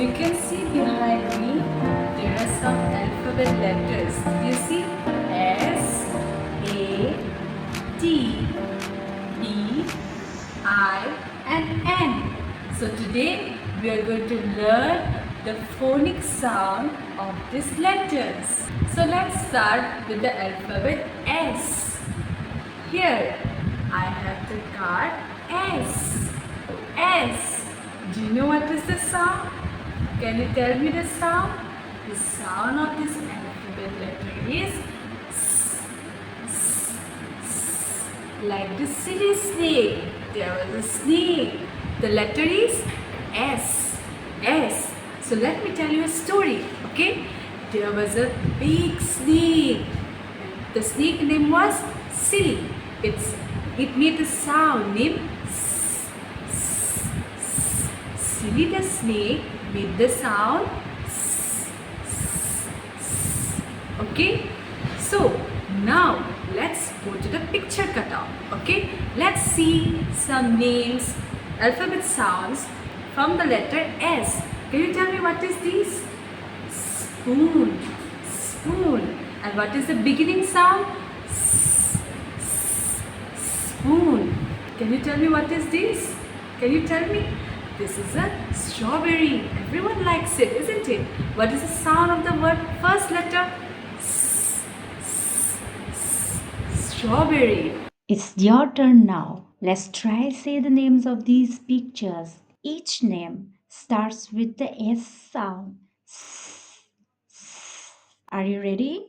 you can see behind me, there are some alphabet letters. You see S, A, T, E, I and N. So today we are going to learn the phonic sound of these letters. So let's start with the alphabet S. Here I have the card S. S. Do you know what is the sound? Can you tell me the sound? The sound of this alphabet letter is S, S, S. Like the silly snake. There was a snake. The letter is S. S. So let me tell you a story. Okay? There was a big snake. The snake name was Silly. It made a sound named S, S, S. Silly the snake made the sound S, S, S. Okay? So now let's go to the picture cutout. Okay? Let's see some names, alphabet sounds from the letter S. Can you tell me what is this? Spoon. Spoon. And what is the beginning sound? S, s, spoon. Can you tell me what is this? Can you tell me? This is a strawberry. Everyone likes it, isn't it? What is the sound of the word first letter? S, s, s, strawberry. It's your turn now. Let's try say the names of these pictures. Each name starts with the S sound. S, s. Are you ready?